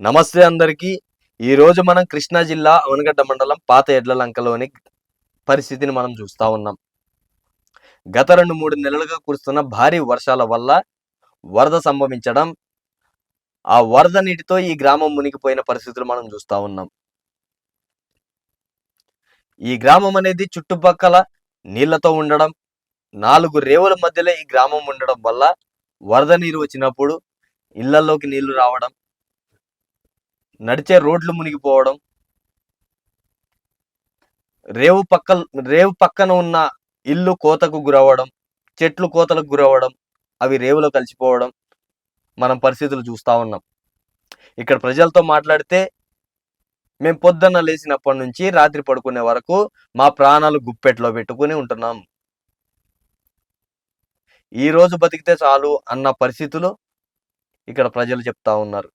నమస్తే అందరికీ. ఈరోజు మనం కృష్ణా జిల్లా అవనగడ్డ మండలం పాత ఎడ్లలంకలోని పరిస్థితిని మనం చూస్తా ఉన్నాం. గత 2-3 నెలలుగా కురుస్తున్న భారీ వర్షాల వల్ల వరద సంభవించడం, ఆ వరద నీటితో ఈ గ్రామం మునిగిపోయిన పరిస్థితులు మనం చూస్తా ఉన్నాం. ఈ గ్రామం అనేది చుట్టుపక్కల నీళ్లతో ఉండడం, 4 రేవుల మధ్యలో ఈ గ్రామం ఉండడం వల్ల వరద నీరు వచ్చినప్పుడు ఇళ్లలోకి నీళ్లు రావడం, నడిచే రోడ్లు మునిగిపోవడం, రేవు పక్కన ఉన్న ఇల్లు కోతకు గురవ్వడం, చెట్లు కోతలకు గురవ్వడం, అవి రేవులో కలిసిపోవడం మనం పరిస్థితులు చూస్తా ఉన్నాం. ఇక్కడ ప్రజలతో మాట్లాడితే మేము పొద్దున్న లేచినప్పటి నుంచి రాత్రి పడుకునే వరకు మా ప్రాణాలు గుప్పెట్లో పెట్టుకుని ఉంటున్నాం. ఈ రోజు బతికితే చాలు అన్న పరిస్థితులు ఇక్కడ ప్రజలు చెప్తా ఉన్నారు.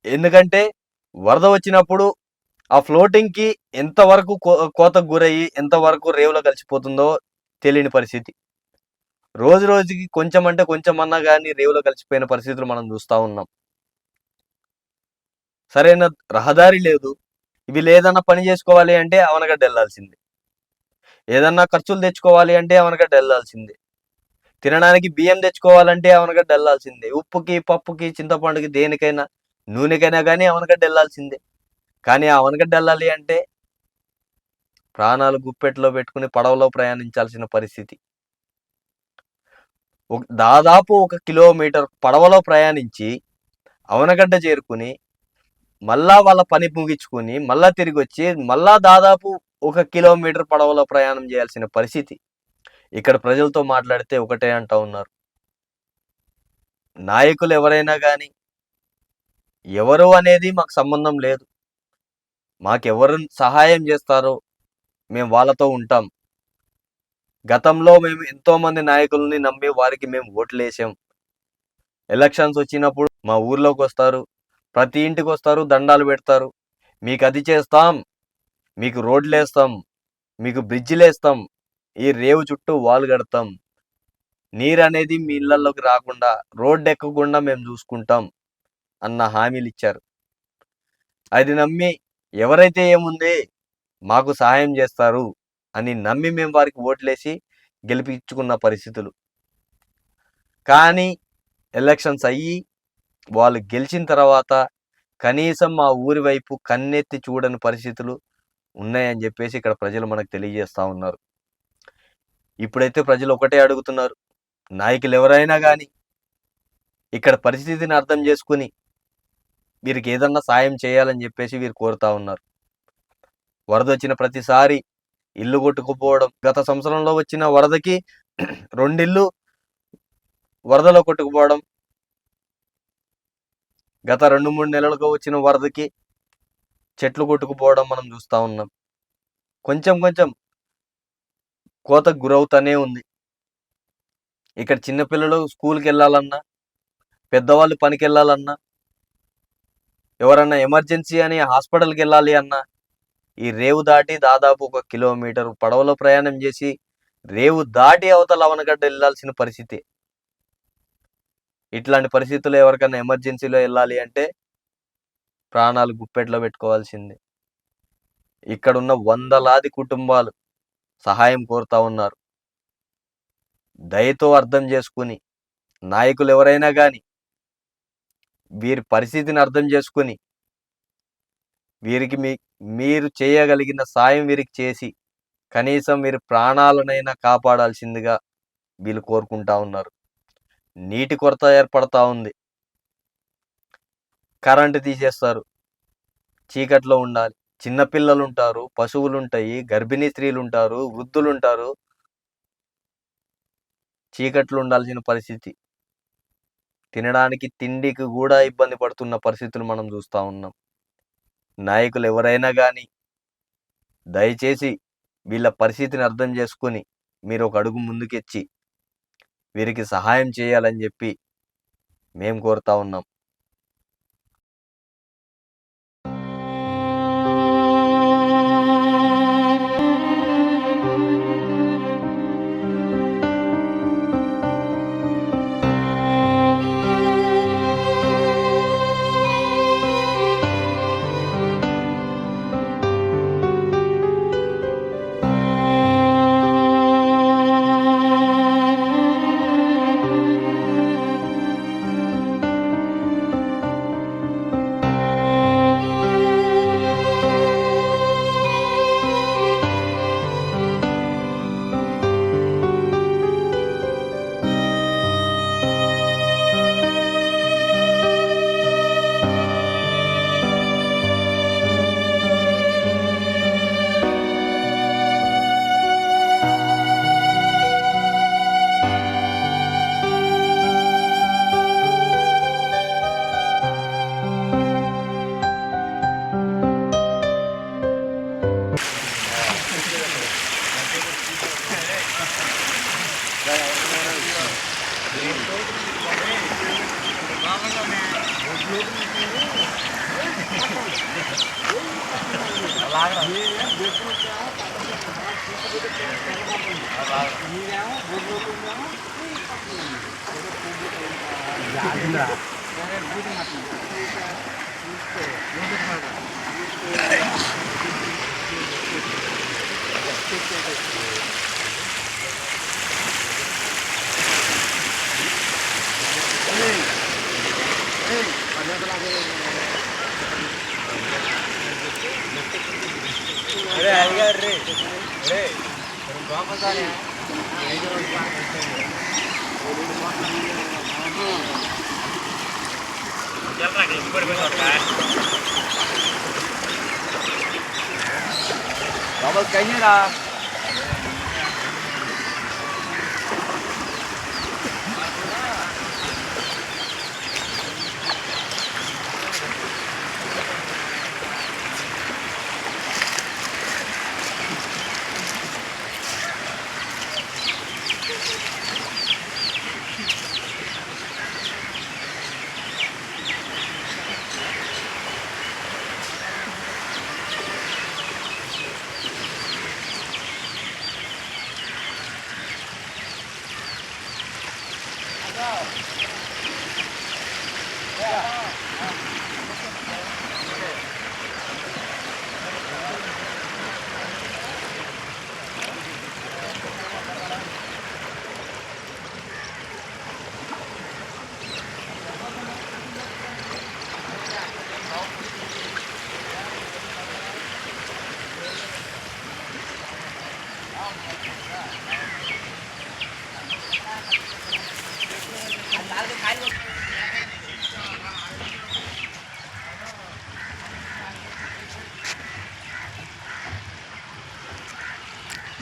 ఎందుకంటే వరద వచ్చినప్పుడు ఆ ఫ్లోటింగ్ కి ఎంతవరకు కోతకు గురయ్యి ఎంతవరకు రేవులో కలిసిపోతుందో తెలియని పరిస్థితి. రోజు రోజుకి కొంచెం అంటే కొంచెం అన్నా కానీ రేవులో కలిసిపోయిన పరిస్థితులు మనం చూస్తా ఉన్నాం. సరైన రహదారి లేదు. ఇవి లేదన్నా పని చేసుకోవాలి అంటే అవనగడ్డ వెళ్ళాల్సిందే. ఏదన్నా ఖర్చులు తెచ్చుకోవాలి అంటే అవనగడ్డ వెళ్ళాల్సిందే. తినడానికి బియ్యం తెచ్చుకోవాలంటే అవనగడ్డ వెళ్ళాల్సిందే. ఉప్పుకి, పప్పుకి, చింతపండుకి, దేనికైనా, నూనెకైనా కానీ అవనగడ్డ వెళ్ళాల్సిందే. కానీ ఆ అవనగడ్డ వెళ్ళాలి అంటే ప్రాణాలు గుప్పెట్లో పెట్టుకుని పడవలో ప్రయాణించాల్సిన పరిస్థితి. దాదాపు 1 కిలోమీటర్ పడవలో ప్రయాణించి అవనగడ్డ చేరుకుని మళ్ళా వాళ్ళ పని ముగించుకుని మళ్ళా తిరిగి వచ్చి మళ్ళా దాదాపు 1 కిలోమీటర్ పడవలో ప్రయాణం చేయాల్సిన పరిస్థితి. ఇక్కడ ప్రజలతో మాట్లాడితే ఒకటే అంటా ఉన్నారు. నాయకులు ఎవరైనా కానీ ఎవరు అనేది మాకు సంబంధం లేదు. మాకెవరు సహాయం చేస్తారో మేము వాళ్ళతో ఉంటాం. గతంలో మేము ఎంతో మంది నాయకుల్ని నమ్మి వారికి మేము ఓట్లు వేసాం. ఎలక్షన్స్ వచ్చినప్పుడు మా ఊర్లోకి వస్తారు, ప్రతి ఇంటికి వస్తారు, దండాలు పెడతారు. మీకు అది చేస్తాం, మీకు రోడ్లు వేస్తాం, మీకు బ్రిడ్జిలు వేస్తాం, ఈ రేవు చుట్టూ వాల్ కడతాం, నీరు అనేది మీ ఇళ్లలోకి రాకుండా రోడ్డు ఎక్కకుండా మేము చూసుకుంటాం అన్న హామీలు ఇచ్చారు. అది నమ్మి ఎవరైతే ఏముంది మాకు సహాయం చేస్తారు అని నమ్మి మేము వారికి ఓట్లేసి గెలిపించుకున్న పరిస్థితులు. కానీ ఎలక్షన్స్ అయ్యి వాళ్ళు గెలిచిన తర్వాత కనీసం మా ఊరి వైపు కన్నెత్తి చూడని పరిస్థితులు ఉన్నాయని చెప్పేసి ఇక్కడ ప్రజలు మనకు తెలియజేస్తా ఉన్నారు. ఇప్పుడైతే ప్రజలు ఒకటే అడుగుతున్నారు, నాయకులు ఎవరైనా కానీ ఇక్కడ పరిస్థితిని అర్థం చేసుకుని వీరికి ఏదన్నా సాయం చేయాలని చెప్పేసి వీరు కోరుతా ఉన్నారు. వరద వచ్చిన ప్రతిసారి ఇల్లు కొట్టుకుపోవడం, గత సంవత్సరంలో వచ్చిన వరదకి 2 ఇళ్ళు వరదలో కొట్టుకుపోవడం, గత 2-3 నెలలుగా వచ్చిన వరదకి చెట్లు కొట్టుకుపోవడం మనం చూస్తా ఉన్నాం. కొంచెం కొంచెం కోతకు గురవుతానే ఉంది. ఇక్కడ చిన్నపిల్లలు స్కూల్కి వెళ్ళాలన్నా, పెద్దవాళ్ళు పనికి వెళ్ళాలన్నా, ఎవరన్నా ఎమర్జెన్సీ అని హాస్పిటల్కి వెళ్ళాలి అన్నా ఈ రేవు దాటి దాదాపు 1 కిలోమీటర్ పడవలో ప్రయాణం చేసి రేవు దాటి అవతల అవనగడ్డ వెళ్ళాల్సిన పరిస్థితి. ఇట్లాంటి పరిస్థితుల్లో ఎవరికైనా ఎమర్జెన్సీలో వెళ్ళాలి అంటే ప్రాణాలు గుప్పెట్లో పెట్టుకోవాల్సిందే. ఇక్కడున్న వందలాది కుటుంబాలు సహాయం కోరుతా ఉన్నారు. దయతో అర్థం చేసుకుని నాయకులు ఎవరైనా కానీ వీరి పరిస్థితిని అర్థం చేసుకుని వీరికి మీరు చేయగలిగిన సాయం వీరికి చేసి కనీసం వీరి ప్రాణాలనైనా కాపాడాల్సిందిగా వీళ్ళు కోరుకుంటా ఉన్నారు. నీటి కొరత ఏర్పడతా ఉంది. కరెంటు తీసేస్తారు, చీకట్లో ఉండాలి. చిన్నపిల్లలు ఉంటారు, పశువులు ఉంటాయి, గర్భిణీ స్త్రీలు ఉంటారు, వృద్ధులు ఉంటారు. చీకట్లో ఉండాల్సిన పరిస్థితి. తినడానికి తిండికి కూడా ఇబ్బంది పడుతున్న పరిస్థితులు మనం చూస్తా ఉన్నాం. నాయకులు ఎవరైనా కానీ దయచేసి వీళ్ళ పరిస్థితిని అర్థం చేసుకుని మీరు ఒక అడుగు ముందుకెచ్చి వీరికి సహాయం చేయాలని చెప్పి మేము కోరుతా ఉన్నాం. Vamos cañera.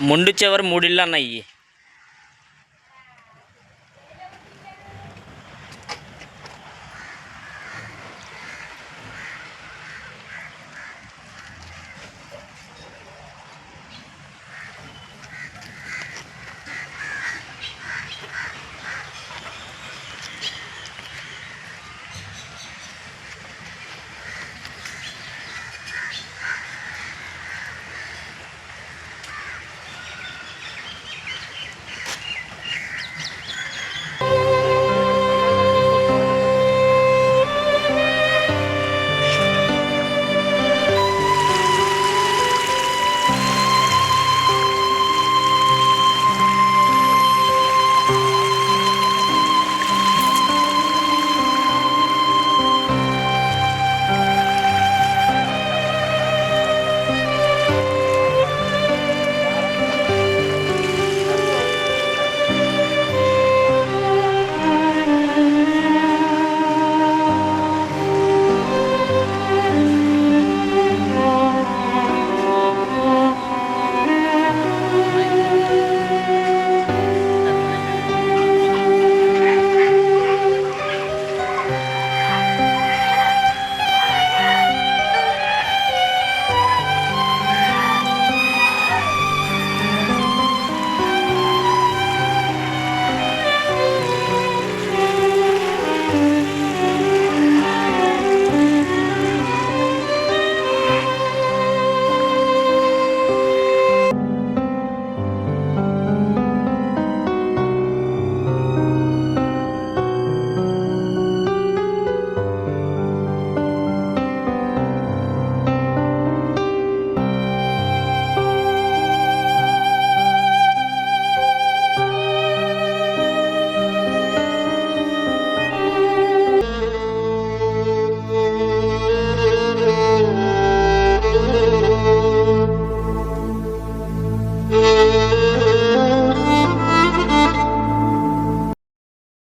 ముందు చివరి 3 ఇళ్ళు అన్నాయి.